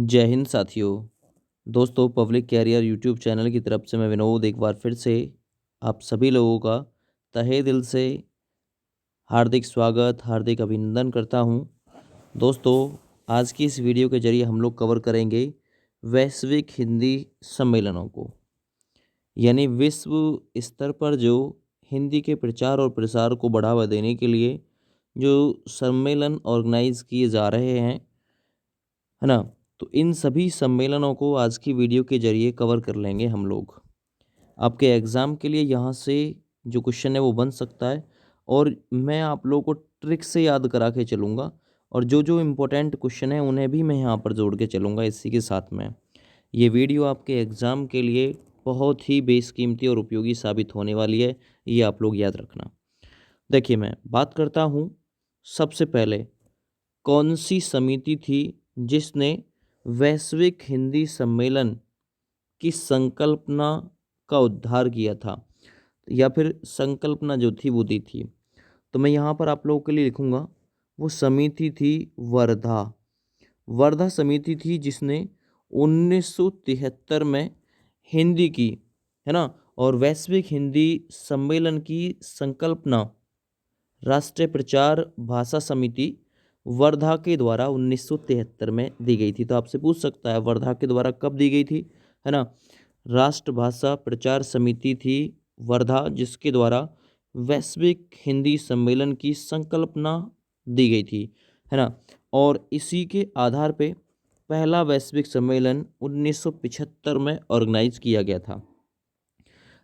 जय हिंद साथियों। दोस्तों, पब्लिक कैरियर यूट्यूब चैनल की तरफ से मैं विनोद एक बार फिर से आप सभी लोगों का तहे दिल से हार्दिक स्वागत, हार्दिक अभिनंदन करता हूं। दोस्तों, आज की इस वीडियो के जरिए हम लोग कवर करेंगे वैश्विक हिंदी सम्मेलनों को, यानी विश्व स्तर पर जो हिंदी के प्रचार और प्रसार को बढ़ावा देने के लिए जो सम्मेलन ऑर्गेनाइज किए जा रहे हैं, है ना। तो इन सभी सम्मेलनों को आज की वीडियो के जरिए कवर कर लेंगे हम लोग। आपके एग्ज़ाम के लिए यहाँ से जो क्वेश्चन है वो बन सकता है, और मैं आप लोगों को ट्रिक से याद करा के चलूँगा, और जो जो इम्पोर्टेंट क्वेश्चन है उन्हें भी मैं यहाँ पर जोड़ के चलूँगा इसी के साथ में। ये वीडियो आपके एग्ज़ाम के लिए बहुत ही बेशकीमती और उपयोगी साबित होने वाली है, ये आप लोग याद रखना। देखिए, मैं बात करता हूँ सबसे पहले, कौन सी समिति थी जिसने वैश्विक हिंदी सम्मेलन की संकल्पना का उद्धार किया था, या फिर संकल्पना जो थी वो दी थी। तो मैं यहाँ पर आप लोगों के लिए लिखूँगा, वो समिति थी वर्धा। वर्धा समिति थी जिसने 1973 में हिंदी की, है ना, और वैश्विक हिंदी सम्मेलन की संकल्पना राष्ट्रीय प्रचार भाषा समिति वर्धा के द्वारा 1973 में दी गई थी। तो आपसे पूछ सकता है वर्धा के द्वारा कब दी गई थी, है ना। राष्ट्रभाषा प्रचार समिति थी वर्धा, जिसके द्वारा वैश्विक हिंदी सम्मेलन की संकल्पना दी गई थी, है ना। और इसी के आधार पे पहला वैश्विक सम्मेलन 1975 में ऑर्गेनाइज किया गया था।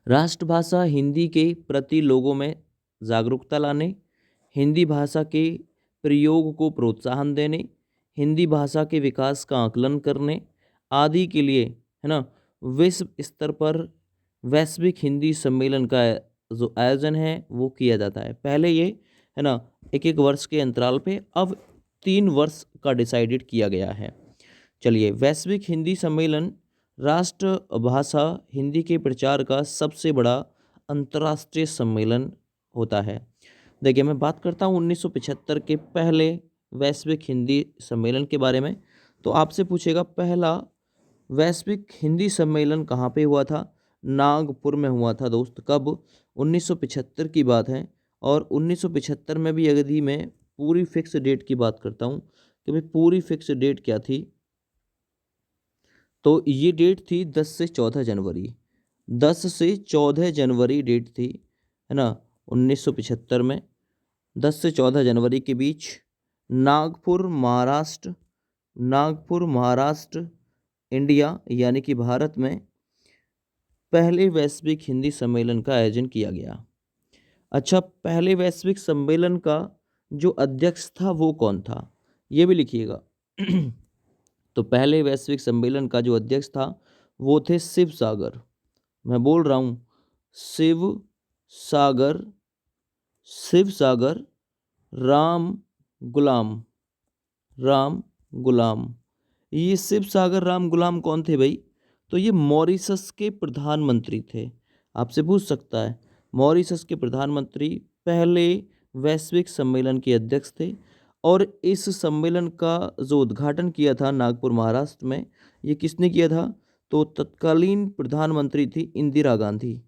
राष्ट्रभाषा हिंदी के प्रति लोगों में जागरूकता लाने, हिंदी भाषा के प्रयोग को प्रोत्साहन देने, हिंदी भाषा के विकास का आकलन करने आदि के लिए, है ना, विश्व स्तर पर वैश्विक हिंदी सम्मेलन का जो आयोजन है वो किया जाता है। पहले ये, है ना, एक एक वर्ष के अंतराल पे, अब 3 वर्ष का डिसाइडेड किया गया है। चलिए, वैश्विक हिंदी सम्मेलन राष्ट्रभाषा हिंदी के प्रचार का सबसे बड़ा अंतर्राष्ट्रीय सम्मेलन होता है। देखिए, मैं बात करता हूँ 1975 के पहले वैश्विक हिंदी सम्मेलन के बारे में। तो आपसे पूछेगा, पहला वैश्विक हिंदी सम्मेलन कहाँ पे हुआ था? नागपुर में हुआ था दोस्त। कब? 1975 की बात है। और 1975 में भी यदि मैं पूरी फिक्स डेट की बात करता हूँ कि भाई पूरी फिक्स डेट क्या थी, तो ये डेट थी 10 से 14 जनवरी। 10 से 14 जनवरी डेट थी, है ना, 1975 में। 10 से 14 जनवरी के बीच नागपुर महाराष्ट्र, नागपुर महाराष्ट्र इंडिया यानी कि भारत में पहले वैश्विक हिंदी सम्मेलन का आयोजन किया गया। अच्छा, पहले वैश्विक सम्मेलन का जो अध्यक्ष था वो कौन था, ये भी लिखिएगा। तो पहले वैश्विक सम्मेलन का जो अध्यक्ष था वो थे शिव सागर। मैं बोल रहा हूँ, शिव सागर, शिव सागर राम गुलाम, राम गुलाम। ये शिव सागर राम गुलाम कौन थे भाई? तो ये मॉरिशस के प्रधानमंत्री थे। आपसे पूछ सकता है, मॉरिशस के प्रधानमंत्री पहले वैश्विक सम्मेलन के अध्यक्ष थे। और इस सम्मेलन का जो उद्घाटन किया था नागपुर महाराष्ट्र में, ये किसने किया था? तो तत्कालीन प्रधानमंत्री थी इंदिरा गांधी।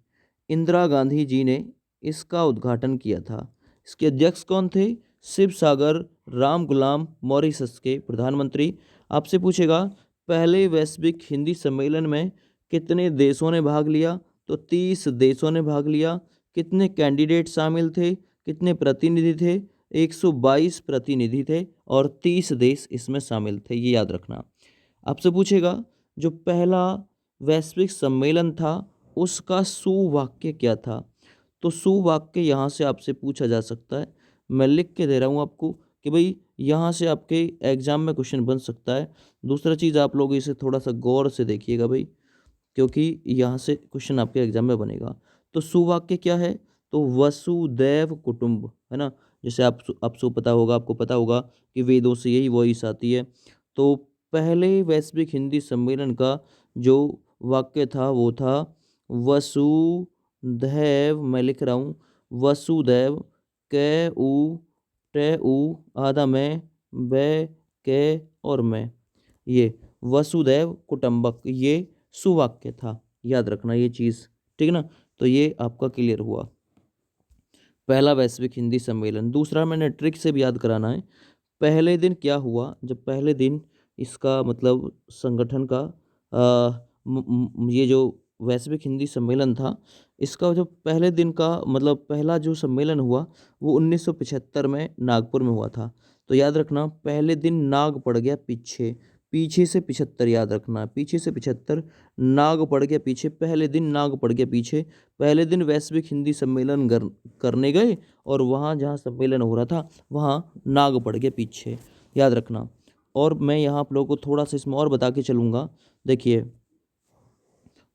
इंदिरा गांधी जी ने इसका उद्घाटन किया था। इसके अध्यक्ष कौन थे? शिव सागर राम गुलाम, मॉरिशस के प्रधानमंत्री। आपसे पूछेगा, पहले वैश्विक हिंदी सम्मेलन में कितने देशों ने भाग लिया? तो 30 देशों ने भाग लिया। कितने कैंडिडेट शामिल थे? कितने प्रतिनिधि थे? 122 प्रतिनिधि थे और 30 देश इसमें शामिल थे, ये याद रखना। आपसे पूछेगा, जो पहला वैश्विक सम्मेलन था उसका सुवाक्य क्या था? तो सुवाक्य यहाँ से आपसे पूछा जा सकता है। मैं लिख के दे रहा हूँ आपको कि भाई यहाँ से आपके एग्जाम में क्वेश्चन बन सकता है। दूसरा चीज़, आप लोग इसे थोड़ा सा गौर से देखिएगा भाई, क्योंकि यहाँ से क्वेश्चन आपके एग्जाम में बनेगा। तो सुवाक्य क्या है? तो वसुदैव कुटुंब, है ना। जैसे आपको पता होगा, आपको पता होगा कि वेदों से यही वॉइस आती है। तो पहले वैश्विक हिंदी सम्मेलन का जो वाक्य था वो था वसुधैव। मैं लिख रहा हूँ, वसुदैव, कै उ टे उ आधा मैं, बै के और मैं, ये वसुधैव कुटुंबक, ये सुवाक्य था, याद रखना ये चीज़, ठीक है ना। तो ये आपका क्लियर हुआ पहला वैश्विक हिंदी सम्मेलन। दूसरा मैंने ट्रिक से भी याद कराना है। पहले दिन क्या हुआ, जब पहले दिन इसका मतलब संगठन का ये जो वैश्विक हिंदी सम्मेलन था, इसका जो पहले दिन का मतलब पहला जो सम्मेलन हुआ वो 1975 में नागपुर में हुआ था। तो याद रखना पहले दिन नाग पड़ गया पीछे, पीछे से 75 याद रखना, पीछे से 75 नाग पड़ गया पीछे, पहले दिन नाग पड़ गया पीछे। पहले दिन वैश्विक हिंदी सम्मेलन करने गए और वहाँ जहाँ सम्मेलन हो रहा था वहाँ नाग पड़ गया पीछे, याद रखना। और मैं यहाँ आप लोगों को थोड़ा सा इसमें और बता के चलूँगा। देखिए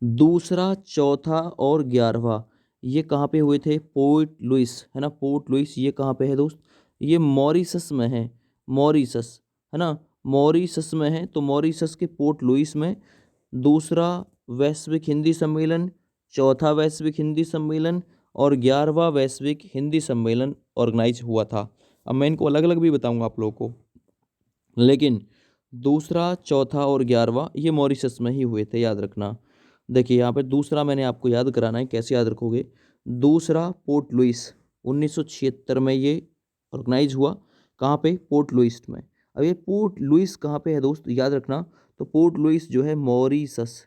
दूसरा, चौथा और 11वां ये कहाँ पे हुए थे? पोर्ट लुइस, है ना। पोर्ट लुइस ये कहाँ पे है दोस्त? ये मॉरिशस में है, मॉरिशस, है ना, मॉरिशस में है। तो मॉरिशस के पोर्ट लुइस में दूसरा वैश्विक हिंदी सम्मेलन, चौथा वैश्विक हिंदी सम्मेलन और 11वां वैश्विक हिंदी सम्मेलन ऑर्गेनाइज हुआ था। अब मैं इनको अलग अलग भी बताऊंगा आप लोगों को, लेकिन दूसरा, चौथा और 11वां ये मॉरिशस में ही हुए थे, याद रखना। देखिए यहाँ पे दूसरा मैंने आपको याद कराना है, कैसे याद रखोगे? दूसरा पोर्ट लुइस 1976 में ये ऑर्गेनाइज हुआ। कहाँ पे? पोर्ट लुइस में। अब ये पोर्ट लुइस कहाँ पे है दोस्त, याद रखना। तो पोर्ट लुइस जो है मॉरिशस,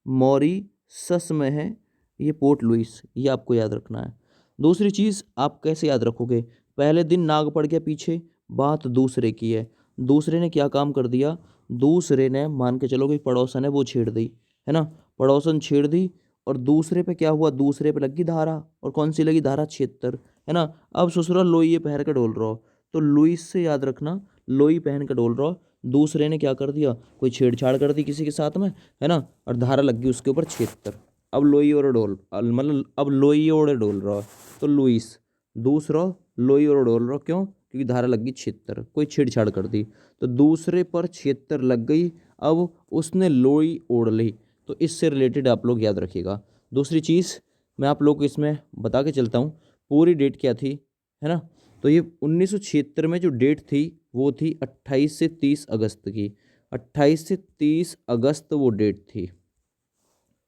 मॉरिशस में है ये पोर्ट लुइस, ये आपको याद रखना है। दूसरी चीज़ आप कैसे याद रखोगे? पहले दिन नाग पड़ गया पीछे, बात दूसरे की है। दूसरे ने क्या काम कर दिया? दूसरे ने मान के चलो कि पड़ोसन है वो छेड़ दी, है ना, पड़ोसन छेड़ दी और दूसरे पे क्या हुआ? दूसरे पे लगी धारा, और कौन सी लगी? धारा 76, है ना। अब ससुरा लोई पहन के डोल रहा हो, तो लुइस से याद रखना लोई पहन के डोल रहा हो। दूसरे ने क्या कर दिया? कोई छेड़छाड़ कर दी किसी के साथ में, है ना, और धारा लग गई उसके ऊपर 76। अब लोई और डोल मतलब अब लोई और डोल रहा है, तो लुइस। दूसरा लोई और डोल रहा, क्यों? क्योंकि धारा लग गई 76, कोई छेड़छाड़ कर दी, तो दूसरे पर 76 लग गई। अब उसने लोई ओढ़ ली, तो इससे रिलेटेड आप लोग याद रखिएगा। दूसरी चीज़ मैं आप लोग को इसमें बता के चलता हूँ, पूरी डेट क्या थी, है ना। तो ये 1976 में जो डेट थी वो थी 28 से 30 अगस्त की, 28 से 30 अगस्त वो डेट थी,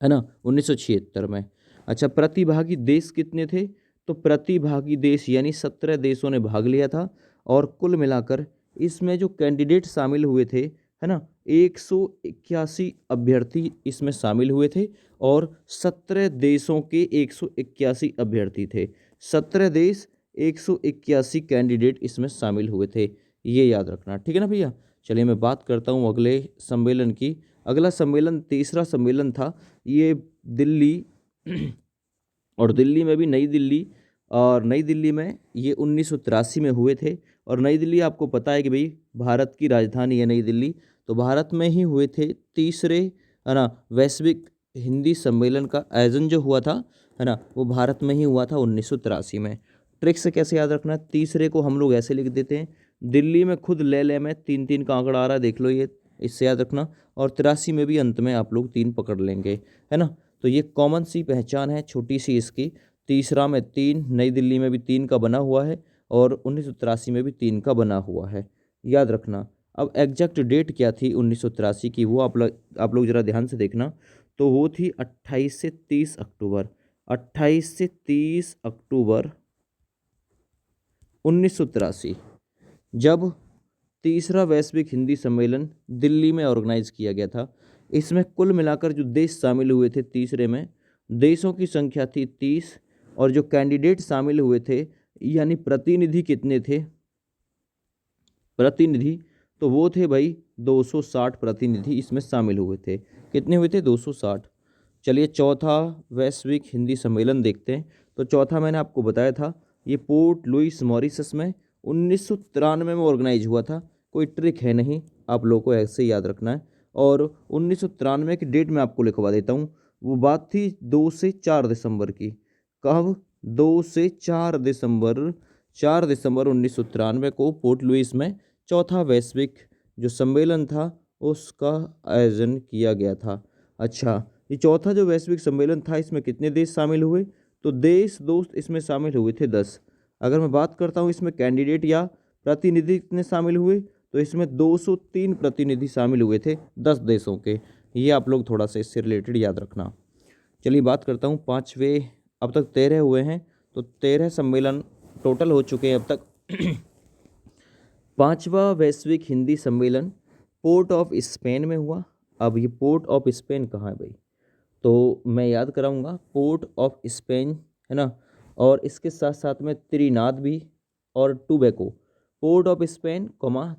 है ना, 1976 में। अच्छा, प्रतिभागी देश कितने थे? तो प्रतिभागी देश यानी 17 देशों ने भाग लिया था, और कुल मिलाकर इसमें जो कैंडिडेट शामिल हुए थे, है ना, 181 अभ्यर्थी इसमें शामिल हुए थे, और 17 देशों के 181 अभ्यर्थी थे। 17 देश, 181 कैंडिडेट इसमें शामिल हुए थे, ये याद रखना, ठीक है ना भैया। चलिए मैं बात करता हूँ अगले सम्मेलन की। अगला सम्मेलन तीसरा सम्मेलन था, ये दिल्ली और दिल्ली में भी नई दिल्ली, और नई दिल्ली में ये 1983 में हुए थे। और नई दिल्ली आपको पता है कि भाई भारत की राजधानी है नई दिल्ली, तो भारत में ही हुए थे तीसरे, है ना, वैश्विक हिंदी सम्मेलन का आयोजन जो हुआ था, है ना, वो भारत में ही हुआ था 1983 में। ट्रिक से कैसे याद रखना? तीसरे को हम लोग ऐसे लिख देते हैं, दिल्ली में खुद ले में 3 3 का आंकड़ा आ रहा है, देख लो ये, इससे याद रखना। और 83 में भी अंत में आप लोग 3 पकड़ लेंगे, है ना। तो ये कॉमन सी पहचान है छोटी सी इसकी। तीसरा में 3, नई दिल्ली में भी 3 का बना हुआ है, और 1983 में भी 3 का बना हुआ है, याद रखना। अब एग्जैक्ट डेट क्या थी 1983 की, वो आप लोग ज़रा ध्यान से देखना। तो वो थी 28 से 30 अक्टूबर, 28 से 30 अक्टूबर 1983, जब तीसरा वैश्विक हिंदी सम्मेलन दिल्ली में ऑर्गेनाइज किया गया था। इसमें कुल मिलाकर जो देश शामिल हुए थे तीसरे में, देशों की संख्या थी 30, और जो कैंडिडेट शामिल हुए थे यानी प्रतिनिधि कितने थे? प्रतिनिधि तो वो थे भाई 260 प्रतिनिधि इसमें शामिल हुए थे। कितने हुए थे? 260। चलिए चौथा वैश्विक हिंदी सम्मेलन देखते हैं। तो चौथा मैंने आपको बताया था, ये पोर्ट लुइस मॉरिशस में 1993 में ऑर्गेनाइज हुआ था। कोई ट्रिक है नहीं, आप लोगों को ऐसे ही याद रखना है। और 1993 की डेट मैं आपको लिखवा देता हूँ, वो बात थी 2 से 4 दिसंबर की। कब? 2 से 4 दिसंबर, 4 दिसंबर 1993 को पोर्ट लुइस में चौथा वैश्विक जो सम्मेलन था उसका आयोजन किया गया था। अच्छा, ये चौथा जो वैश्विक सम्मेलन था इसमें कितने देश शामिल हुए? तो देश दोस्त इसमें शामिल हुए थे 10। अगर मैं बात करता हूँ इसमें कैंडिडेट या प्रतिनिधि कितने शामिल हुए, तो इसमें 203 प्रतिनिधि शामिल हुए थे 10 देशों के। ये आप लोग थोड़ा सा इससे रिलेटेड याद रखना। चलिए बात करता हूँ पाँचवें, अब तक 13 हुए हैं, तो 13 सम्मेलन टोटल हो चुके हैं अब तक। पांचवा वैश्विक हिंदी सम्मेलन पोर्ट ऑफ स्पेन में हुआ। अब ये पोर्ट ऑफ स्पेन कहाँ है भाई, तो मैं याद कराऊंगा, पोर्ट ऑफ स्पेन है ना, और इसके साथ साथ में त्रिनाद भी और टोबैको। पोर्ट ऑफ स्पेन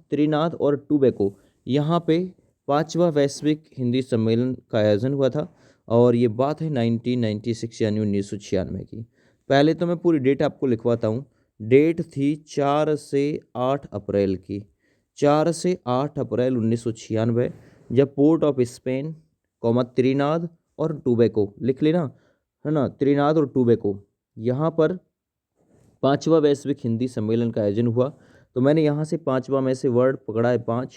त्रिनाद और टोबैको, यहाँ पे पांचवा वैश्विक हिंदी सम्मेलन का आयोजन हुआ था। और ये बात है 1996 यानी 1996 की। पहले तो मैं पूरी डेट आपको लिखवाता हूँ। डेट थी 4 से 8 अप्रैल की, 4 से 8 अप्रैल 1996, जब पोर्ट ऑफ स्पेन त्रिनाद और टोबैको, लिख लेना है ना, त्रिनाद और टोबैको, यहाँ पर पांचवा वैश्विक हिंदी सम्मेलन का आयोजन हुआ। तो मैंने यहाँ से पांचवा में से वर्ड पकड़ा है 5,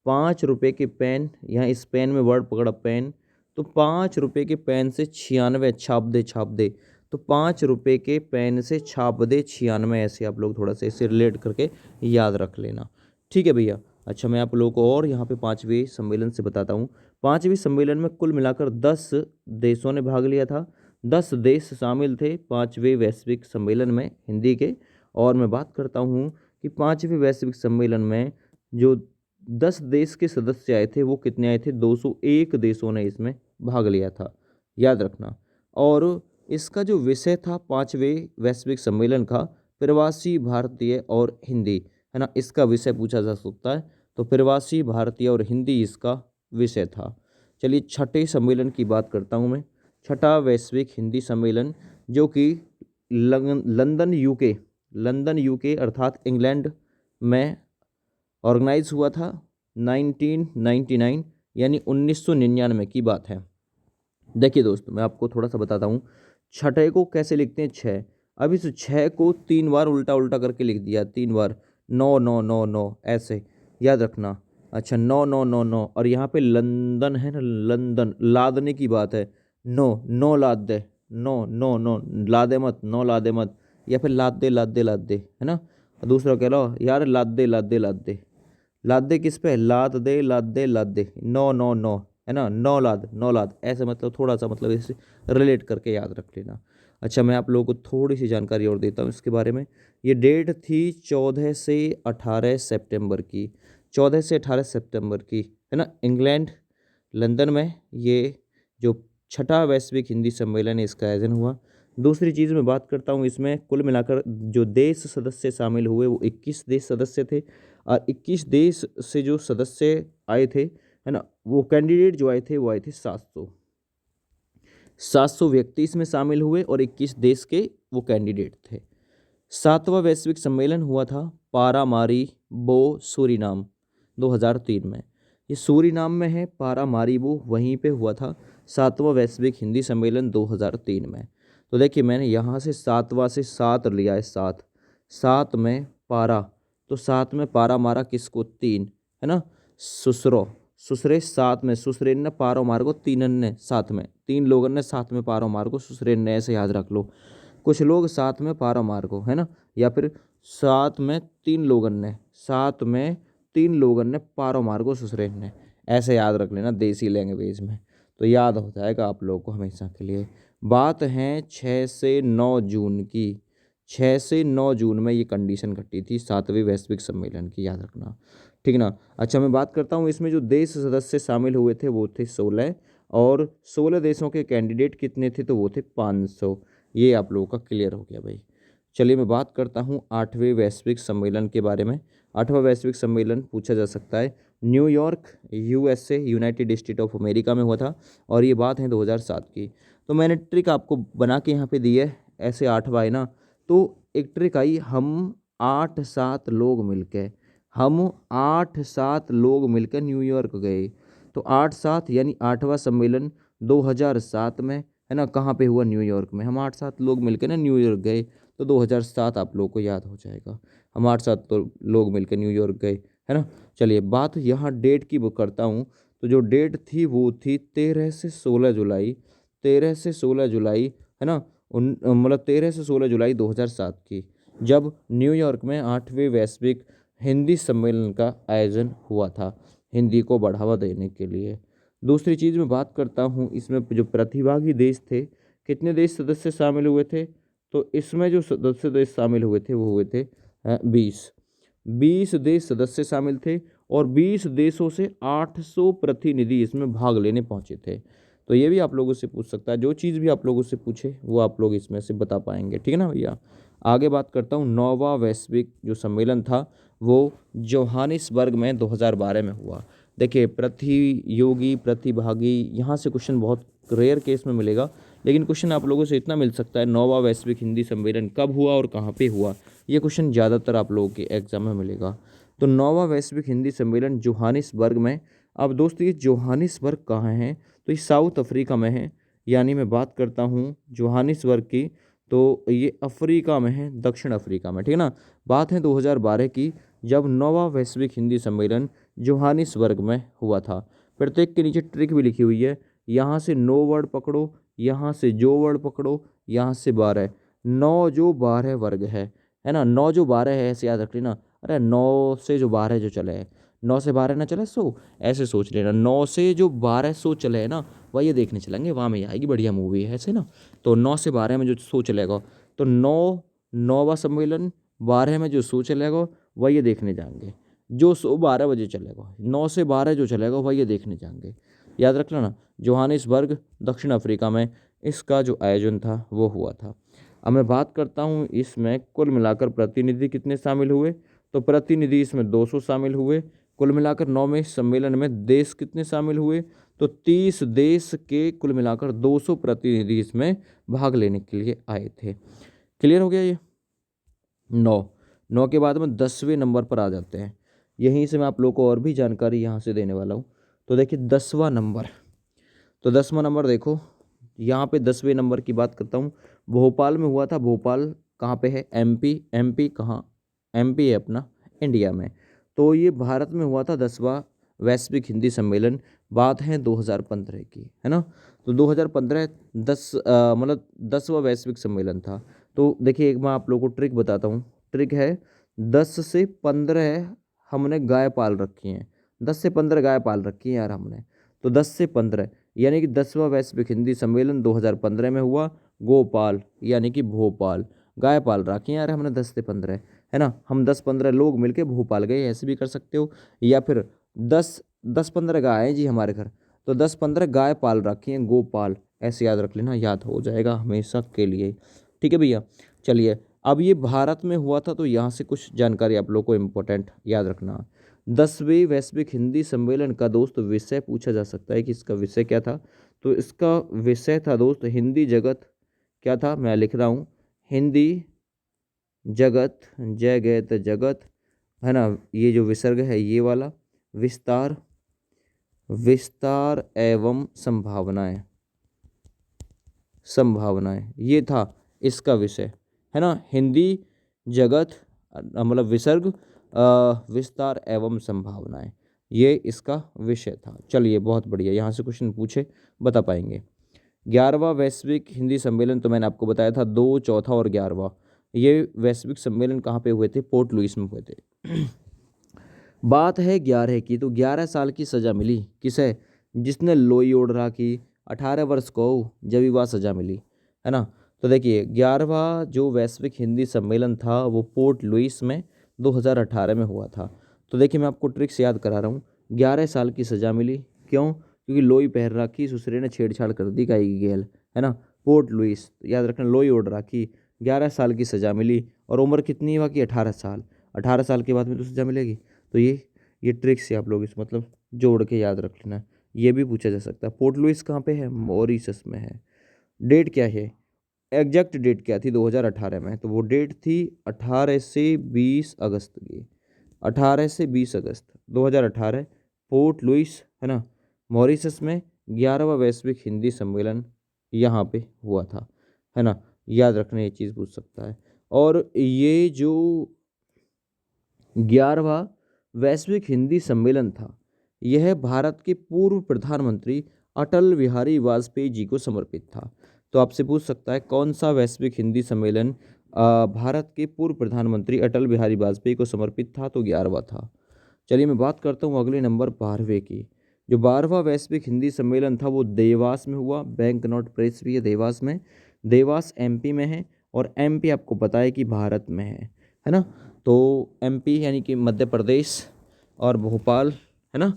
5 रुपये के पेन, यहाँ इस पेन में वर्ड पकड़ा पेन, तो 5 रुपये के पेन से 96 छाप दे, तो 5 रुपये के पेन से छाप दे 96, ऐसे आप लोग थोड़ा सा इसे रिलेट करके याद रख लेना। ठीक है भैया। अच्छा, मैं आप लोगों को और यहाँ पे पाँचवें सम्मेलन से बताता हूँ। पाँचवें सम्मेलन में कुल मिलाकर 10 देशों ने भाग लिया था। 10 देश शामिल थे पाँचवें वैश्विक सम्मेलन में हिंदी के। और मैं बात करता हूँ कि पाँचवें वैश्विक सम्मेलन में जो 10 देश के सदस्य आए थे वो कितने आए थे, 201 देशों ने इसमें भाग लिया था, याद रखना। और इसका जो विषय था पाँचवें वैश्विक सम्मेलन का, प्रवासी भारतीय और हिंदी, है ना, इसका विषय पूछा जा सकता है। तो प्रवासी भारतीय और हिंदी इसका विषय था। चलिए छठे सम्मेलन की बात करता हूँ मैं। छठा वैश्विक हिंदी सम्मेलन जो कि लंदन यूके अर्थात इंग्लैंड में ऑर्गेनाइज हुआ था 1999 यानी 1999 की बात है। देखिए दोस्तों, मैं आपको थोड़ा सा बताता हूँ छठे को कैसे लिखते हैं, 6। अब इस 6 को 3 बार उल्टा उल्टा करके लिख दिया, 3 बार, 9 9 9 9 ऐसे याद रखना। अच्छा, 9 9 9 9, और यहाँ पे लंदन है ना, लंदन लादने की बात है, 9 9 लाद दे, 9 9 9 लादे मत, 9 लादे मत, या फिर लाद दे लाद दे लाद दे, है ना। दूसरा कह लो यार, लाद दे लाद दे लाद दे, लाद दे किस पे, लाद दे लाद दे लाद दे, 9 9 9, है ना, 9 लाद 9 लाद, ऐसे मतलब थोड़ा सा मतलब इसे रिलेट करके याद रख लेना। अच्छा, मैं आप लोगों को थोड़ी सी जानकारी और देता हूँ इसके बारे में। ये डेट थी 14 से 18 सितंबर की, 14 से 18 सितंबर की, है ना, इंग्लैंड लंदन में ये जो छठा वैश्विक हिंदी सम्मेलन है इसका आयोजन हुआ। दूसरी चीज़ मैं बात करता हूँ, इसमें कुल मिलाकर जो देश सदस्य शामिल हुए वो 21 देश सदस्य थे। और 21 देश से जो सदस्य आए थे, है ना, वो कैंडिडेट जो आए थे वो आए थे 700 व्यक्ति इसमें शामिल हुए और 21 देश के वो कैंडिडेट थे। सातवां वैश्विक सम्मेलन हुआ था पारामारीबो सूरीनाम 2003 में। ये सूरीनाम में है, पारामारीबो वहीं पे हुआ था। सातवां वैश्विक हिंदी सम्मेलन 2003 में। तो देखिए मैंने यहाँ से सातवां से 7 लिया है, 7 7 में पारा, तो 7 में पारा मारा किसको, 3, है ना, सुसरो सुसरे 7 में, सुसरेन ने पारो मार को, 3 ने साथ में, 3 लोगों ने साथ में पारो मार को, सुसरेन ने, ऐसे याद रख लो। कुछ लोग साथ में पारो मार को, है ना, या फिर 7 में 3 लोगों ने, 7 में 3 लोगों ने पारो मार को, सुसरेन ने, ऐसे याद रख लेना देसी लैंग्वेज में, तो याद हो जाएगा आप लोगों को हमेशा के लिए। बात है 6 से 9 जून की, 6 से 9 जून में ये कंडीशन घटी थी सातवें वैश्विक सम्मेलन की, याद रखना, ठीक ना। अच्छा, मैं बात करता हूँ इसमें जो देश सदस्य शामिल हुए थे वो थे 16, और 16 देशों के कैंडिडेट कितने थे, तो वो थे 500। ये आप लोगों का क्लियर हो गया भाई। चलिए मैं बात करता हूँ आठवें वैश्विक सम्मेलन के बारे में। आठवां वैश्विक सम्मेलन पूछा जा सकता है, New York USA United state of America में हुआ था, और ये बात है 2007 की। तो मैंने ट्रिक आपको बना के यहाँ पे दी है, ऐसे 8वां है ना, तो एक ट्रिक आई, हम 8-7 लोग मिलकर, हम 8-7 लोग मिलकर न्यूयॉर्क गए। तो 8-7 यानी 8वां सम्मेलन 2007 में, है ना, कहाँ पे हुआ, न्यूयॉर्क में। हम 8-7 लोग मिलकर ना न्यूयॉर्क गए, तो 2007 आप लोगों को याद हो जाएगा। हम 8-7 लोग मिलकर न्यूयॉर्क गए, है ना। चलिए बात यहाँ डेट की वो करता हूँ, तो जो डेट थी वो थी 13 से 16 जुलाई, 13 से 16 जुलाई, है ना, मतलब 13 से 16 जुलाई 2007 की, जब न्यूयॉर्क में 8वें वैश्विक हिंदी सम्मेलन का आयोजन हुआ था हिंदी को बढ़ावा देने के लिए। दूसरी चीज़ मैं बात करता हूँ, इसमें जो प्रतिभागी देश थे, कितने देश सदस्य शामिल हुए थे? तो इसमें जो सदस्य देश शामिल हुए थे वो हुए थे 20। 20 देश सदस्य शामिल थे और 20 देशों से 800 प्रतिनिधि इसमें भाग लेने पहुंचे थे। तो ये भी आप लोगों से पूछ सकता है, जो चीज़ भी आप लोगों से पूछे वो आप लोग इसमें से बता पाएंगे, ठीक है ना भैया। आगे बात करता हूँ, 9वां वैश्विक जो सम्मेलन था वो जोहानिसबर्ग में 2012 में हुआ। देखिए, प्रतियोगी प्रतिभागी, यहाँ से क्वेश्चन बहुत रेयर केस में मिलेगा, लेकिन क्वेश्चन आप लोगों से इतना मिल सकता है, 9वां वैश्विक हिंदी सम्मेलन कब हुआ और कहाँ पे हुआ। ये क्वेश्चन ज़्यादातर आप लोगों के एग्जाम में मिलेगा। तो 9वां वैश्विक हिंदी सम्मेलन जोहानिसबर्ग में। अब दोस्तों, ये जोहानिसबर्ग कहाँ है? तो ये साउथ अफ्रीका में है। यानी मैं बात करता हूँ जोहानिसबर्ग की, तो ये अफ्रीका में है, दक्षिण अफ्रीका में, ठीक है ना। बात है 2012 की, जब 9वां वैश्विक हिंदी सम्मेलन जोहानिसबर्ग में हुआ था। प्रत्येक के नीचे ट्रिक भी लिखी हुई है, यहाँ से 9 वर्ड पकड़ो, यहाँ से जो वर्ड पकड़ो, यहाँ से 12। 9 जो 12 वर्ग है ना। 9 जो 12 है ऐसे याद रख लेना। अरे 9 से जो 12 जो चले है, 9 से 12 ना चले 100, ऐसे सोच लेना। 9 से जो 1200 चले है ना, वह ये देखने चलेंगे, वहाँ में आएगी, बढ़िया मूवी है ऐसे ना। तो 9 से 12 में जो 100 चलेगा, तो 9 9वां सम्मेलन, 12 में जो 100 चलेगा वह ये देखने जाएंगे। जो 100 12 बजे चलेगा, 9 से 12 जो चलेगा वह ये देखने जाएंगे। याद रख लेना, जोहानिसबर्ग दक्षिण अफ्रीका में इसका जो आयोजन था वो हुआ था। अब मैं बात करता हूँ, इसमें कुल मिलाकर प्रतिनिधि कितने शामिल हुए? तो प्रतिनिधि इसमें 200 शामिल हुए। कुल मिलाकर 9वें सम्मेलन में देश कितने शामिल हुए? तो 30 देश के कुल मिलाकर 200 प्रतिनिधि इसमें भाग लेने के लिए आए थे। क्लियर हो गया ये? 9 के बाद में 10वें नंबर पर आ जाते हैं। यहीं से मैं आप लोगों को और भी जानकारी यहाँ से देने वाला हूँ। तो देखिए 10वां नंबर, तो 10वां नंबर देखो, यहाँ पे 10वें नंबर की बात करता हूँ, भोपाल में हुआ था। भोपाल कहाँ पे है? एमपी। एमपी कहाँ? एमपी है अपना इंडिया में। तो ये भारत में हुआ था 10वां वैश्विक हिंदी सम्मेलन। बात है 2015 की, है ना। तो 2015 मतलब 10वां वैश्विक सम्मेलन था। तो देखिए, एक मैं आप लोगों को ट्रिक बताता हूँ। ट्रिक है, 10 से 15 हमने गाय पाल रखी हैं। 10 से 15 गाय पाल रखी हैं यार हमने। तो 10 से 15 यानी कि 10वां वैश्विक हिंदी सम्मेलन 2015 में हुआ। गोपाल यानी कि भोपाल, गाय पाल रखी हैं यार हमने 10 से 15, है ना। हम 10-15 लोग मिलके भोपाल गए, ऐसे भी कर सकते हो। या फिर 10-15 गाय हैं जी हमारे घर, तो 10-15 गाय पाल रखी हैं, गोपाल, ऐसे याद रख लेना, याद हो जाएगा हमेशा के लिए। ठीक है भैया। चलिए, अब ये भारत में हुआ था, तो यहाँ से कुछ जानकारी आप लोग को इम्पोर्टेंट याद रखना। 10वें वैश्विक हिंदी सम्मेलन का दोस्त विषय पूछा जा सकता है कि इसका विषय क्या था। तो इसका विषय था दोस्त हिंदी जगत। क्या था? मैं लिख रहा हूँ, हिंदी जगत, जगत जगत, है ना। ये जो विसर्ग है ये वाला, विस्तार, विस्तार एवं संभावनाएं, संभावनाएं, ये था इसका विषय, है ना। हिंदी जगत मतलब विसर्ग, विस्तार एवं संभावनाएं, ये इसका विषय था। चलिए, बहुत बढ़िया, यहाँ से क्वेश्चन पूछे बता पाएंगे। 11वां वैश्विक हिंदी सम्मेलन, तो मैंने आपको बताया था 2, चौथा और 11वां। ये वैश्विक सम्मेलन कहाँ पे हुए थे? पोर्ट लुइस में हुए थे। बात है 11 की, तो 11 साल की सज़ा मिली किसे? जिसने लोई ओढ़ रखी। 18 वर्ष को जब वह सज़ा मिली, है ना। तो देखिए, 11वां जो वैश्विक हिंदी सम्मेलन था वो पोर्ट लुइस में 2018 में हुआ था। तो देखिए, मैं आपको ट्रिक्स याद करा रहा हूँ। 11 साल की सज़ा मिली, क्यों? क्योंकि लोई पहन रखी, ससुरे ने छेड़छाड़ कर दी गाय की गेल, है ना। पोर्ट लुइस, याद रखना, लोई ओढ़ रखी, 11 साल की सज़ा मिली, और उम्र कितनी हुआ कि 18 साल। 18 साल के बाद में तो सज़ा मिलेगी। तो ये ट्रिक्स से आप लोग इस मतलब जोड़ के याद रख लेना। ये भी पूछा जा सकता है। पोर्ट लुइस कहाँ पे है? मॉरिशस में है। डेट क्या है? एग्जैक्ट डेट क्या थी 2018 में? तो वो डेट थी 18 से 20 अगस्त की। 18 से 20 अगस्त 2018, पोर्ट लुइस, है ना, मॉरिशस में 11वां वैश्विक हिंदी सम्मेलन यहाँ पे हुआ था, है ना। याद रखना, ये चीज़ पूछ सकता है। और ये जो 11वां वैश्विक हिंदी सम्मेलन था, यह भारत के पूर्व प्रधानमंत्री अटल बिहारी वाजपेयी जी को समर्पित था। तो आपसे पूछ सकता है, कौन सा वैश्विक हिंदी सम्मेलन भारत के पूर्व प्रधानमंत्री अटल बिहारी वाजपेयी को समर्पित था, तो 11वां था। चलिए मैं बात करता हूँ अगले नंबर 12वें की। जो 12वां वैश्विक हिंदी सम्मेलन था वो देवास में हुआ। बैंक नोट प्रेस भी है देवास में। देवास एमपी में है, और एमपी आपको पता है कि भारत में है ना। तो एमपी यानी कि मध्य प्रदेश और भोपाल, है ना।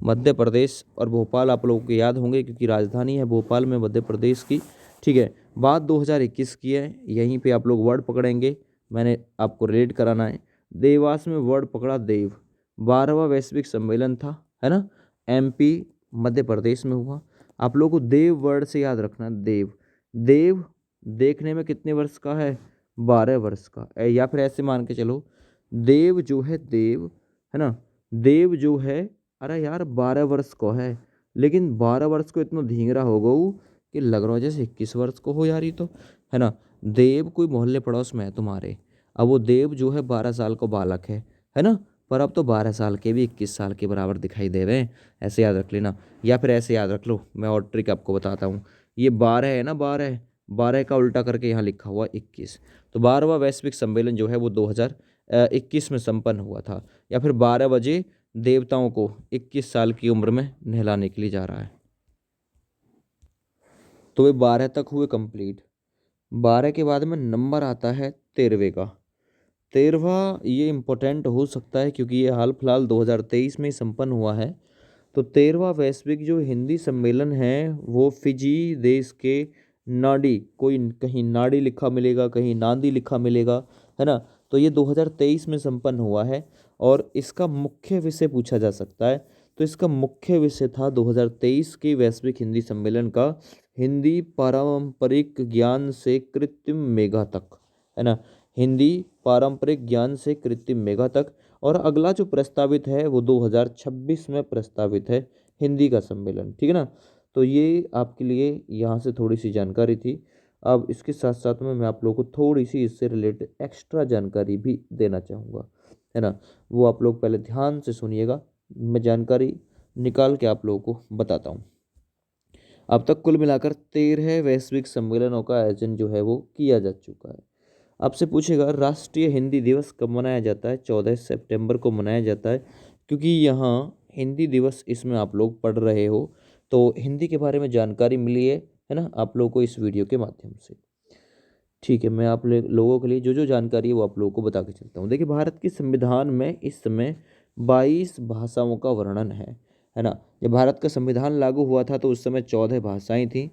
मध्य प्रदेश और भोपाल आप लोगों को याद होंगे क्योंकि राजधानी है भोपाल में मध्य प्रदेश की। ठीक है, बात 2021 की है, यहीं पे आप लोग वर्ड पकड़ेंगे, मैंने आपको रेड कराना है। देवास में वर्ड पकड़ा देव। 12वां वैश्विक सम्मेलन था, है ना। एमपी मध्य प्रदेश में हुआ। आप लोगों को देव वर्ड से याद रखना, देव। देव देखने में कितने वर्ष का है? 12 वर्ष का। या फिर ऐसे मान के चलो, देव जो है देव, है ना, देव जो है, अरे यार 12 वर्ष को है, लेकिन 12 वर्ष को इतना धींगरा हो गऊ कि लग रहा है जैसे 21 वर्ष को हो यार, ये तो, है ना। देव कोई मोहल्ले पड़ोस में है तुम्हारे। अब वो देव जो है 12 साल को बालक है ना। पर अब तो 12 साल के भी 21 साल के बराबर दिखाई दे रहे हैं, ऐसे याद रख लेना। या फिर ऐसे याद रख लो, मैं और ट्रिक आपको बताता हूँ। ये 12 है ना, 12, 12 का उल्टा करके यहाँ लिखा हुआ 21। तो 12वां वैश्विक सम्मेलन जो है वो 2021 में संपन्न हुआ था। या फिर 12 बजे देवताओं को 21 साल की उम्र में नहलाने के लिए जा रहा है। तो वे 12 तक हुए कंप्लीट। 12 के बाद में नंबर आता है 13वें का। 13वां ये इम्पोर्टेंट हो सकता है क्योंकि ये हाल फिलहाल 2023 में ही संपन्न हुआ है। तो 13वां वैश्विक जो हिंदी सम्मेलन है वो फिजी देश के नाडी, कोई कहीं नाडी लिखा मिलेगा, कहीं नांदी लिखा मिलेगा, है ना। तो ये 2023 में संपन्न हुआ है, और इसका मुख्य विषय पूछा जा सकता है। तो इसका मुख्य विषय था 2023 के वैश्विक हिंदी सम्मेलन का, हिंदी पारंपरिक ज्ञान से कृत्रिम मेघा तक, है ना। हिंदी पारंपरिक ज्ञान से कृत्रिम मेघा तक। और अगला जो प्रस्तावित है वो 2026 में प्रस्तावित है, हिंदी का सम्मेलन, ठीक है ना। तो ये आपके लिए यहाँ से थोड़ी सी जानकारी थी। अब इसके साथ साथ में मैं आप लोगों को थोड़ी सी इससे रिलेटेड एक्स्ट्रा जानकारी भी देना चाहूँगा, है ना। वो आप लोग पहले ध्यान से सुनिएगा, मैं जानकारी निकाल के आप लोगों को बताता हूँ। अब तक कुल मिलाकर 13 वैश्विक सम्मेलनों का आयोजन जो है वो किया जा चुका है। आपसे पूछेगा राष्ट्रीय हिंदी दिवस कब मनाया जाता है? 14 सितंबर को मनाया जाता है, क्योंकि यहाँ हिंदी दिवस इसमें आप लोग पढ़ रहे हो, तो हिंदी के बारे में जानकारी मिली है ना आप लोगों को इस वीडियो के माध्यम से। ठीक है, मैं आप लोगों के लिए जो जो जानकारी है वो आप लोगों को बता के चलता हूँ। देखिए, भारत के संविधान में इस समय 22 भाषाओं का वर्णन है ना। जब भारत का संविधान लागू हुआ था तो उस समय 14 भाषाएं थीं।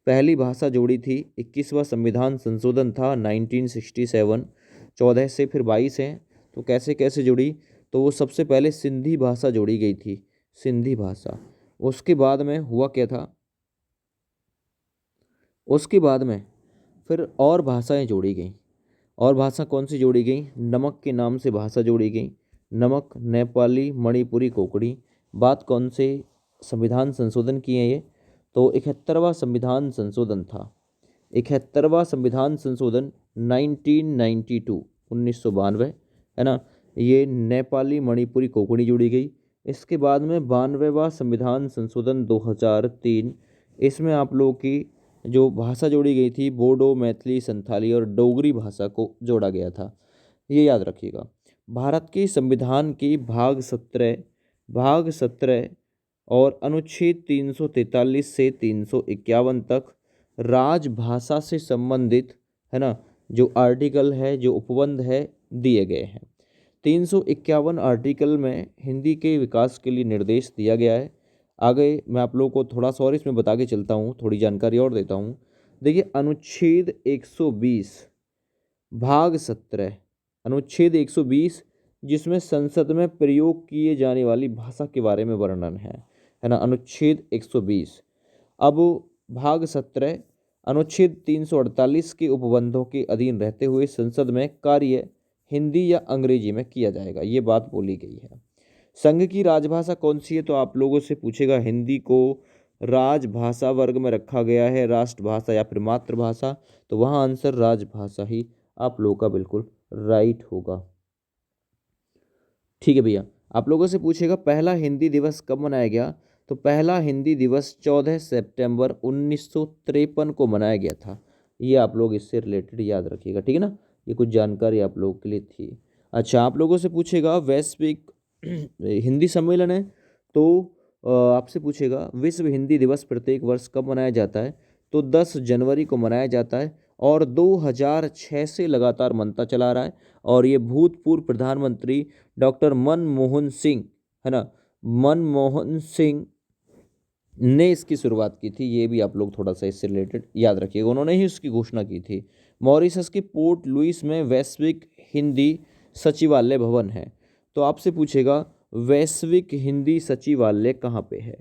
पहली भाषा जोड़ी थी, 21वां संविधान संशोधन था 1967, 14 से फिर 22 हैं। तो कैसे कैसे जुड़ी? तो वो सबसे पहले सिंधी भाषा जोड़ी गई थी, सिंधी भाषा। उसके बाद में हुआ क्या था, उसके बाद में फिर और भाषाएं जोड़ी गई। और भाषा कौन सी जोड़ी गई? नमक के नाम से भाषा जोड़ी गई, नमक, नेपाली, मणिपुरी, कोंकणी। बात कौन से संविधान संशोधन की है ये? तो 71वां संविधान संशोधन था। 71वां संविधान संशोधन 1992, 1992, है ना। ये नेपाली, मणिपुरी, कोंकणी जोड़ी गई। इसके बाद में 92वां संविधान संशोधन 2003, इसमें आप लोगों की जो भाषा जोड़ी गई थी, बोडो, मैथिली, संथाली और डोगरी भाषा को जोड़ा गया था, ये याद रखिएगा। भारत के संविधान की भाग 17 और अनुच्छेद 343 से 351 तक राजभाषा से संबंधित, है ना, जो आर्टिकल है, जो उपबंध है, दिए गए हैं। 351 आर्टिकल में हिंदी के विकास के लिए निर्देश दिया गया है। आगे मैं आप लोगों को थोड़ा सा और इसमें बता के चलता हूँ, थोड़ी जानकारी और देता हूँ। देखिए, अनुच्छेद 120 भाग 17, अनुच्छेद 120, जिसमें संसद में प्रयोग किए जाने वाली भाषा के बारे में वर्णन है ना, अनुच्छेद 120। अब भाग 17 अनुच्छेद 348 के उपबंधों के अधीन रहते हुए संसद में कार्य हिंदी या अंग्रेजी में किया जाएगा, ये बात बोली गई है। संघ की राजभाषा कौन सी है? तो आप लोगों से पूछेगा, हिंदी को राजभाषा वर्ग में रखा गया है, राष्ट्रभाषा या फिर मातृभाषा? तो वहाँ आंसर राजभाषा ही आप लोगों का बिल्कुल राइट होगा। ठीक है भैया, आप लोगों से पूछेगा पहला हिंदी दिवस कब मनाया गया? तो पहला हिंदी दिवस 14 सितंबर 1953 को मनाया गया था। ये आप लोग इससे रिलेटेड याद रखिएगा, ठीक है ना। ये कुछ जानकारी आप लोगों के लिए थी। अच्छा, आप लोगों से पूछेगा वैश्विक हिंदी सम्मेलन है, तो आपसे पूछेगा विश्व हिंदी दिवस प्रत्येक वर्ष कब मनाया जाता है, तो 10 जनवरी को मनाया जाता है और 2006 से लगातार मनता चला रहा है। और ये भूतपूर्व प्रधानमंत्री डॉक्टर मनमोहन सिंह, है ना, मनमोहन सिंह ने इसकी शुरुआत की थी। ये भी आप लोग थोड़ा सा इससे रिलेटेड याद रखिएगा, उन्होंने ही उसकी घोषणा की थी। मॉरिशस के पोर्ट लुइस में वैश्विक हिंदी सचिवालय भवन है, तो आपसे पूछेगा वैश्विक हिंदी सचिवालय कहाँ पे है,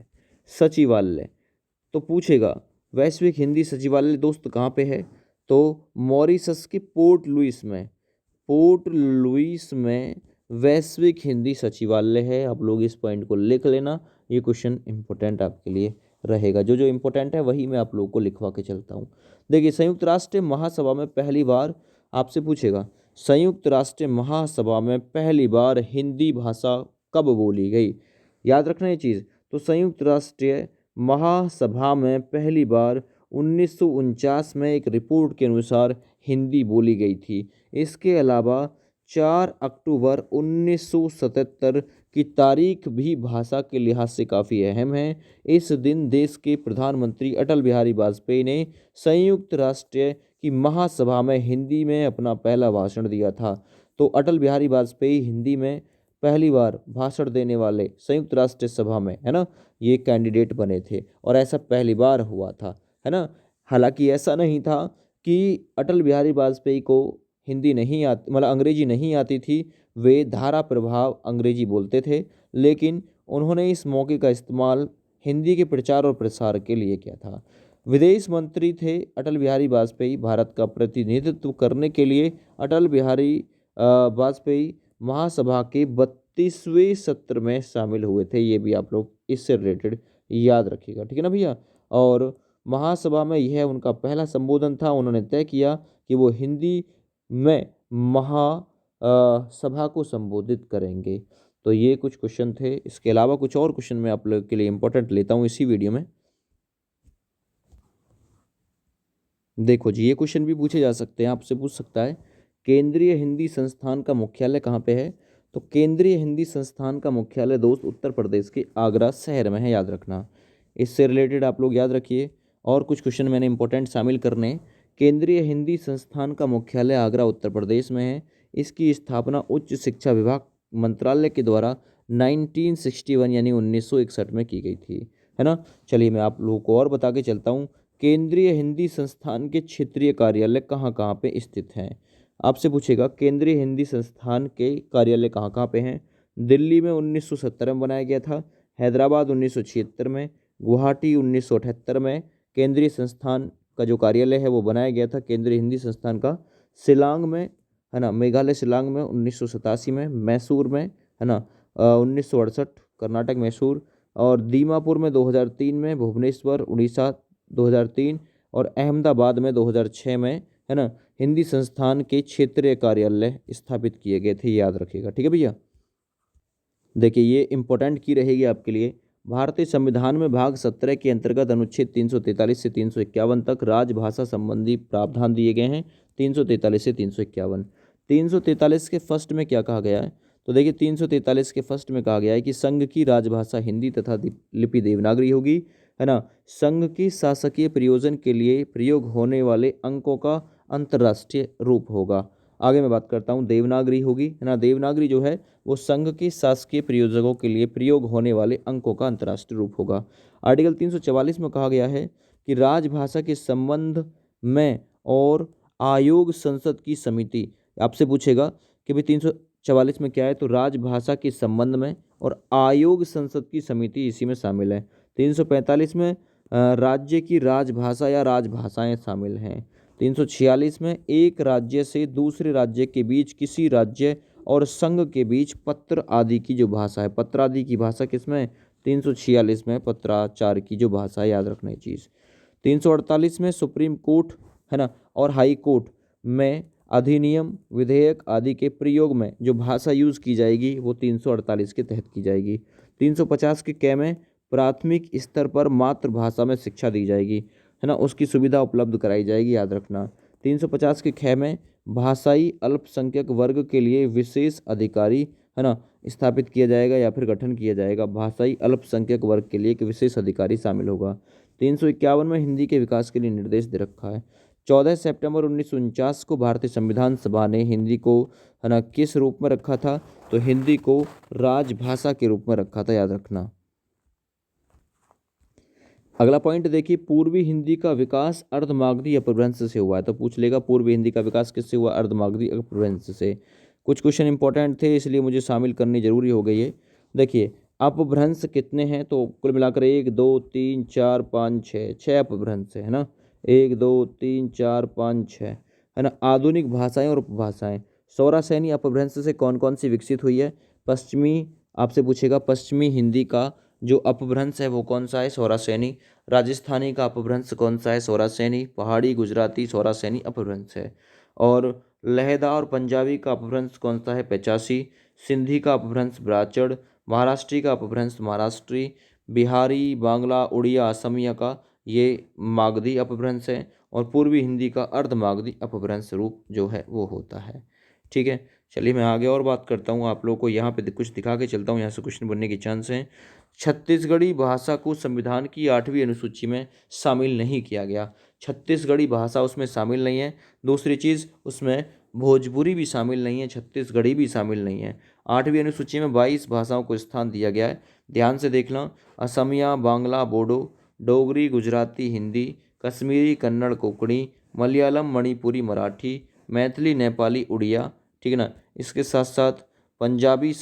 सचिवालय, तो पूछेगा वैश्विक हिंदी सचिवालय दोस्त कहाँ पे है, तो मॉरिशस के पोर्ट लुइस में, पोर्ट लुइस में वैश्विक हिंदी सचिवालय है। आप लोग इस पॉइंट को लिख लेना, ये क्वेश्चन इंपॉर्टेंट आपके लिए रहेगा। जो जो इंपॉर्टेंट है वही मैं आप लोगों को लिखवा के चलता हूँ। देखिए, संयुक्त राष्ट्र महासभा में पहली बार, आपसे पूछेगा संयुक्त राष्ट्र महासभा में पहली बार हिंदी भाषा कब बोली गई। याद रखना ये चीज़, तो संयुक्त राष्ट्र महासभा में पहली बार 1949 में एक रिपोर्ट के अनुसार हिंदी बोली गई थी। इसके अलावा 4 अक्टूबर 1977 की तारीख भी भाषा के लिहाज से काफ़ी अहम है। इस दिन देश के प्रधानमंत्री अटल बिहारी वाजपेयी ने संयुक्त राष्ट्र की महासभा में हिंदी में अपना पहला भाषण दिया था। तो अटल बिहारी वाजपेयी हिंदी में पहली बार भाषण देने वाले संयुक्त राष्ट्र सभा में, है ना, ये कैंडिडेट बने थे और ऐसा पहली बार हुआ था, है ना। हालांकि ऐसा नहीं था कि अटल बिहारी वाजपेयी को हिंदी नहीं आती, मतलब अंग्रेजी नहीं आती थी, वे धारा प्रभाव अंग्रेजी बोलते थे, लेकिन उन्होंने इस मौके का इस्तेमाल हिंदी के प्रचार और प्रसार के लिए किया था। विदेश मंत्री थे अटल बिहारी वाजपेयी। भारत का प्रतिनिधित्व करने के लिए अटल बिहारी वाजपेयी महासभा के 32वें सत्र में शामिल हुए थे। ये भी आप लोग इससे रिलेटेड याद रखिएगा, ठीक है ना भैया। और महासभा में यह उनका पहला संबोधन था। उन्होंने तय किया कि वो हिंदी में सभा को संबोधित करेंगे। तो ये कुछ क्वेश्चन थे। इसके अलावा कुछ और क्वेश्चन मैं आप लोगों के लिए इंपॉर्टेंट लेता हूँ इसी वीडियो में। देखो जी, ये क्वेश्चन भी पूछे जा सकते हैं, आपसे पूछ सकता है केंद्रीय हिंदी संस्थान का मुख्यालय कहाँ पे है। तो केंद्रीय हिंदी संस्थान का मुख्यालय दोस्त उत्तर प्रदेश के आगरा शहर में है, याद रखना। इससे रिलेटेड आप लोग याद रखिए। और कुछ क्वेश्चन मैंने इंपॉर्टेंट शामिल करने। केंद्रीय हिंदी संस्थान का मुख्यालय आगरा उत्तर प्रदेश में है। इसकी स्थापना उच्च शिक्षा विभाग मंत्रालय के द्वारा 1961 यानी 1961 में की गई थी, है ना। चलिए मैं आप लोगों को और बता के चलता हूँ। केंद्रीय हिंदी संस्थान के क्षेत्रीय कार्यालय कहाँ कहाँ पे स्थित हैं। आपसे पूछेगा केंद्रीय हिंदी संस्थान के कार्यालय कहाँ कहाँ पे हैं। दिल्ली में 1970 में बनाया गया था, हैदराबाद 1976 में, गुवाहाटी 1978 में केंद्रीय संस्थान का जो कार्यालय है वो बनाया गया था केंद्रीय हिंदी संस्थान का। शिलांग में, है ना, मेघालय शिलांग में 1987 में, मैसूर में, है ना, 1968 कर्नाटक मैसूर, और दीमापुर में 2003 में, भुवनेश्वर उड़ीसा 2003, और अहमदाबाद में 2006 में, है ना, हिंदी संस्थान के क्षेत्रीय कार्यालय स्थापित किए गए थे, याद रखिएगा, ठीक है भैया। देखिए, ये इंपॉर्टेंट की रहेगी आपके लिए। भारतीय संविधान में भाग 17 के अंतर्गत अनुच्छेद 343 से 351 तक राजभाषा संबंधी प्रावधान दिए गए हैं। 343 से 351। 343 के फर्स्ट में क्या कहा गया है, तो देखिए 343 के फर्स्ट में कहा गया है कि संघ की राजभाषा हिंदी तथा लिपि देवनागरी होगी, है ना। संघ की शासकीय प्रयोजन के लिए प्रयोग होने वाले अंकों का अंतर्राष्ट्रीय रूप होगा। आगे मैं बात करता हूँ, देवनागरी होगी, है ना। देवनागरी जो है वो संघ के शासकीय प्रयोजकों के लिए प्रयोग होने वाले अंकों का अंतर्राष्ट्रीय रूप होगा। आर्टिकल 344 में कहा गया है कि राजभाषा के संबंध में और आयोग संसद की समिति, आपसे पूछेगा कि भाई 344 में क्या है, तो राजभाषा के संबंध में और आयोग संसद की समिति इसी में शामिल है। 345 में राज्य की राजभाषा या राजभाषाएं शामिल हैं। 346 में एक राज्य से दूसरे राज्य के बीच किसी राज्य और संघ के बीच पत्र आदि की जो भाषा है, पत्र आदि की भाषा किसमें, 346 में पत्राचार की जो भाषा है, याद रखना ये चीज़। 348 में सुप्रीम कोर्ट, है ना, और हाई कोर्ट में अधिनियम विधेयक आदि के प्रयोग में जो भाषा यूज़ की जाएगी वो 348 के तहत की जाएगी। 350 के कै में प्राथमिक स्तर पर मातृभाषा में शिक्षा दी जाएगी, है ना, उसकी सुविधा उपलब्ध कराई जाएगी, याद रखना। 350 के ख में भाषाई अल्पसंख्यक वर्ग के लिए विशेष अधिकारी, है ना, स्थापित किया जाएगा या फिर गठन किया जाएगा। भाषाई अल्पसंख्यक वर्ग के लिए एक विशेष अधिकारी शामिल होगा। 351 में हिंदी के विकास के लिए निर्देश दे रखा है। 14 सितंबर 1949 को भारतीय संविधान सभा ने हिंदी को, है ना, किस रूप में रखा था? तो हिंदी को राजभाषा के रूप में रखा था, याद रखना। अगला पॉइंट देखिए, पूर्वी हिंदी का विकास अर्धमागधी अपभ्रंश से हुआ है। तो पूछ लेगा पूर्वी हिंदी का विकास किससे हुआ? अर्धमागधी अपभ्रंश से। कुछ क्वेश्चन इंपॉर्टेंट थे इसलिए मुझे शामिल करनी जरूरी हो गई है। देखिए अपभ्रंश कितने हैं? तो कुल मिलाकर 1 2 3 4 5 6, 6 अपभ्रंश है ना। 1 2 3 4 5 6, है ना। आधुनिक भाषाएं और उपभाषाएं। सौरासैनी अपभ्रंश से कौन कौन सी विकसित हुई है? पश्चिमी, आपसे पूछेगा पश्चिमी हिंदी का जो अपभ्रंश है वो कौन सा है? सौरासैनी। राजस्थानी का अपभ्रंश कौन सा है? सौरासैनी। पहाड़ी गुजराती सौरासैनी अपभ्रंश है। और लहदा और पंजाबी का अपभ्रंश कौन सा है? 85। सिंधी का अपभ्रंश ब्राचड़। महाराष्ट्री का अपभ्रंश महाराष्ट्री। बिहारी, बांग्ला, उड़िया, असमिया का ये मागधी अपभ्रंश है। और पूर्वी हिंदी का अर्धमागधी अपभ्रंश रूप जो है वो होता है। ठीक है, चलिए मैं आगे और बात करता हूँ। आप लोगों को यहाँ पे कुछ दिखा के चलता हूँ, यहाँ से क्वेश्चन बनने के चांस हैं। छत्तीसगढ़ी भाषा को संविधान की 8वीं अनुसूची में शामिल नहीं किया गया। छत्तीसगढ़ी भाषा उसमें शामिल नहीं है। दूसरी चीज़, उसमें भोजपुरी भी शामिल नहीं है, छत्तीसगढ़ी भी शामिल नहीं है। 8वीं अनुसूची में 22 भाषाओं को स्थान दिया गया है। ध्यान से देखना, असमिया, बांग्ला, बोडो, डोगरी, गुजराती, हिंदी, कश्मीरी, कन्नड़, कोंकणी, मलयालम, मणिपुरी, मराठी, मैथिली, नेपाली, उड़िया, ठीक है ना। इसके साथ साथ पंजाबी,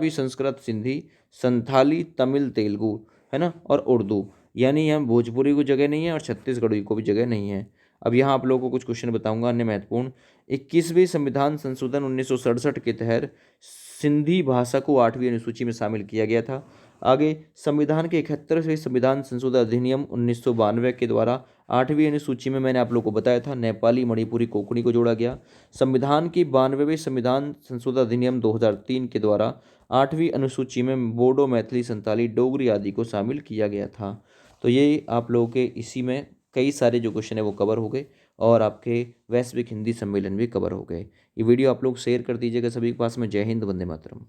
संस्कृत, सिंधी, संथाली, तमिल, तेलुगु, है ना, और उर्दू। यानी यहाँ भोजपुरी को जगह नहीं है और छत्तीसगढ़ी को भी जगह नहीं है। अब यहाँ आप लोगों को कुछ क्वेश्चन बताऊंगा अन्य महत्वपूर्ण। 21वें संविधान संशोधन 1967 के तहत सिंधी भाषा को 8वीं अनुसूची में शामिल किया गया था। आगे संविधान के 71वें संविधान संशोधन अधिनियम 1992 के द्वारा 8वीं अनुसूची में मैंने आप लोगों को बताया था नेपाली, मणिपुरी, कोंकणी को जोड़ा गया। संविधान की 92वें संविधान संशोधन अधिनियम 2003 के द्वारा 8वीं अनुसूची में बोडो, मैथिली, संताली, डोगरी आदि को शामिल किया गया था। तो ये आप लोगों के इसी में कई सारे जो क्वेश्चन है वो कवर हो गए और आपके वैश्विक हिंदी सम्मेलन भी कवर हो गए। ये वीडियो आप लोग शेयर कर दीजिएगा सभी के पास में। जय हिंद, वंदे मातरम।